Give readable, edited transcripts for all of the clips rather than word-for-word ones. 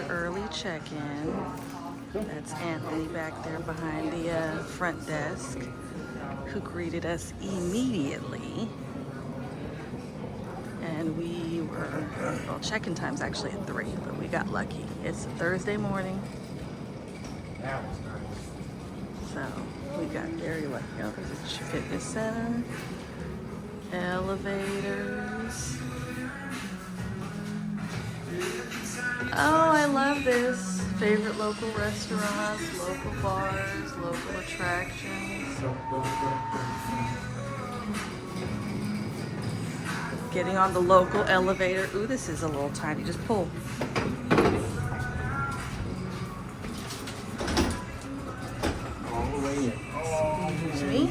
early check-in. That's Anthony back there behind the front desk, who greeted us immediately. And we were, well, check-in time's actually at 3, but we got lucky. It's a Thursday morning. That was nice. So we got very lucky. Oh, there's a fitness center, elevators. Oh, I love this. Favorite local restaurants, local bars, local attractions. Getting on the local elevator. Ooh, this is a little tiny. Just pull. All the way in. Excuse me.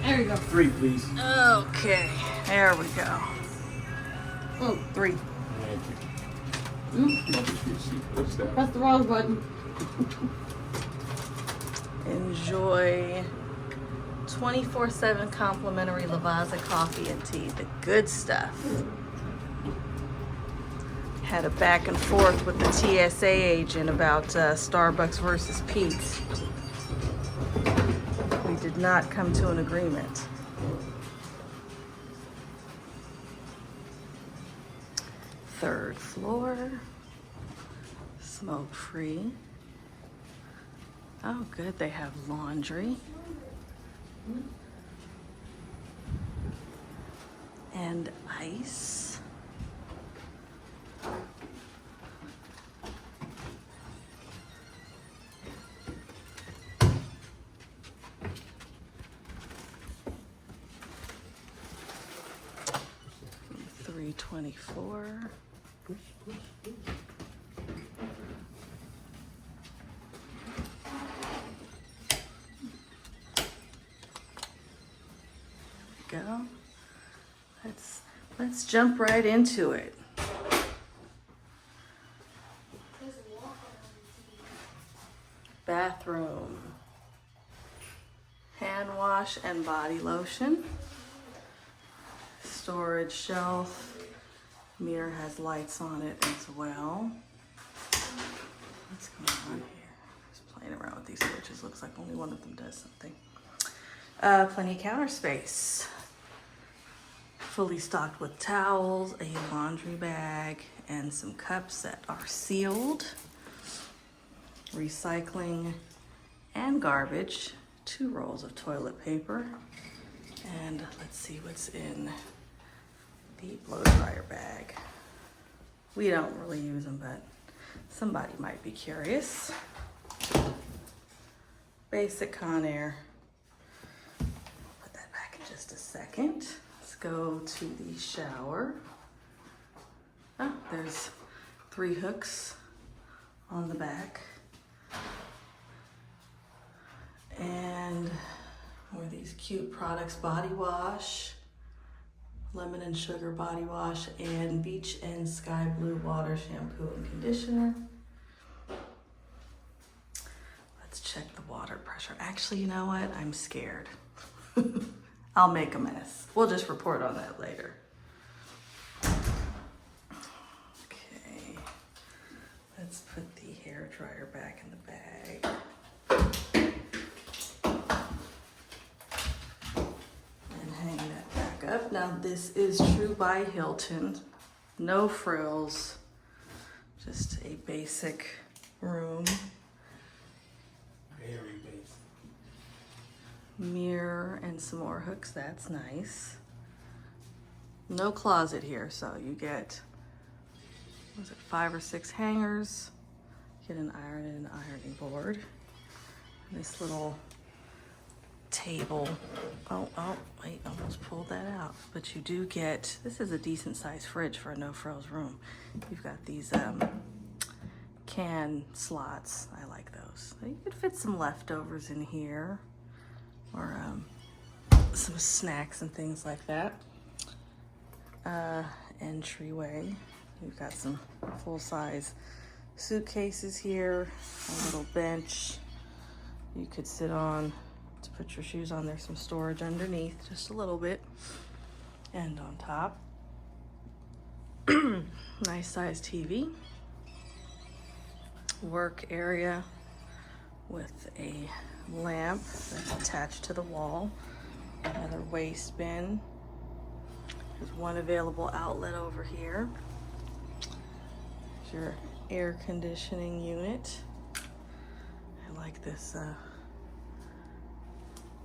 There you go. 3, please. Okay, there we go. Oh, 3. Thank you. Oops. Press the wrong button. Enjoy 24/7 complimentary Lavazza coffee and tea, the good stuff. Had a back and forth with the TSA agent about Starbucks versus Pete's. We did not come to an agreement. Third floor, smoke-free. Oh, good, they have laundry. And ice. $324. Go. Let's jump right into it. Bathroom. Hand wash and body lotion. Storage shelf. Mirror has lights on it as well. What's going on here? Just playing around with these switches. Looks like only one of them does something. Plenty of counter space. Fully stocked with towels, a laundry bag, and some cups that are sealed. Recycling and garbage. 2 rolls of toilet paper. And let's see what's in the blow dryer bag. We don't really use them, but somebody might be curious. Basic Conair. Put that back in just a second. Let's go to the shower. Oh, there's 3 hooks on the back. And more of these cute products, body wash, lemon and sugar body wash, and beach and sky blue water shampoo and conditioner. Let's check the water pressure. Actually, you know what? I'm scared. I'll make a mess. We'll just report on that later. Okay, let's put the hair dryer back in the bag. Up. Now this is True by Hilton. No frills, just a basic room. Very basic. Mirror and some more hooks, that's nice. No closet here, so you get, was it 5 or 6 hangers? Get an iron and an ironing board. This little table. Oh, wait, almost pulled that out. But you do get, this is a decent sized fridge for a no frills room. You've got these can slots. I like those. So you could fit some leftovers in here, or some snacks and things like that. Entryway. You've got some full size suitcases here, a little bench you could sit on to put your shoes on. There's some storage underneath, just a little bit, and on top. Nice size TV. work area with a lamp that's attached to the wall. Another waste bin. There's one available outlet over here. There's your air conditioning unit. I like this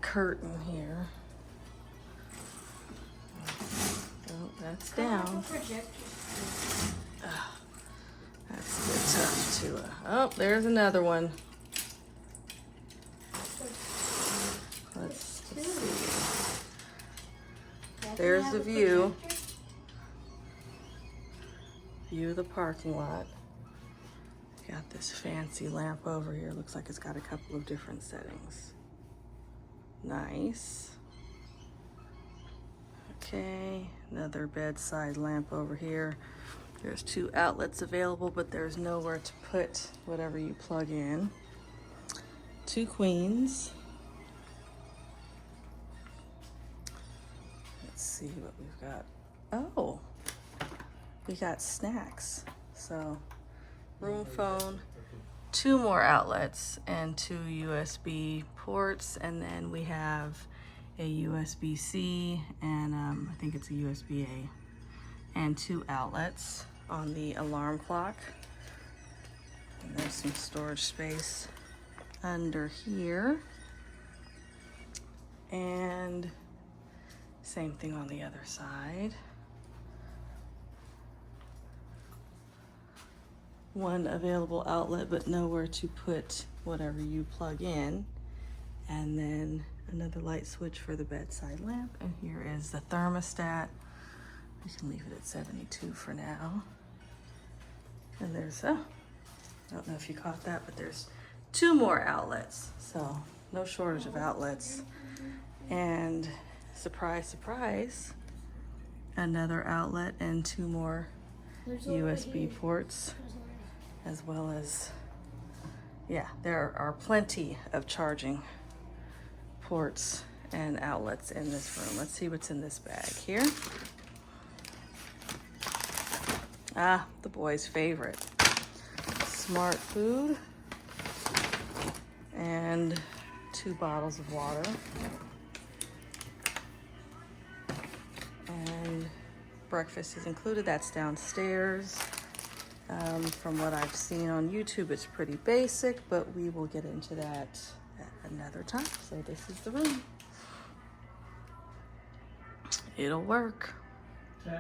curtain here. Oh, that's down. That's a bit tough to. Oh, there's another one. Let's see. There's the view. View of the parking lot. Got this fancy lamp over here. Looks like it's got a couple of different settings. Nice. Okay, another bedside lamp over here. There's 2 outlets available, but there's nowhere to put whatever you plug in. 2 queens. Let's see what we've got. Oh, we got snacks. So, room phone, 2 more outlets and 2 USB ports, and then we have a USB-C and I think it's a USB-A, and 2 outlets on the alarm clock. And there's some storage space under here, and same thing on the other side. 1 available outlet, but nowhere to put whatever you plug in. And then another light switch for the bedside lamp. And here is the thermostat. We can leave it at 72 for now. And there's, I don't know if you caught that, but there's 2 more outlets. So no shortage of outlets. And surprise, surprise, another outlet and 2 more USB ports, as well as, yeah, there are plenty of charging ports and outlets in this room. Let's see what's in this bag here. Ah, the boys' favorite. Smart food and 2 bottles of water. And breakfast is included. That's downstairs. From what I've seen on YouTube, it's pretty basic, but we will get into that at another time. So this is the room. It'll work. Ta-da.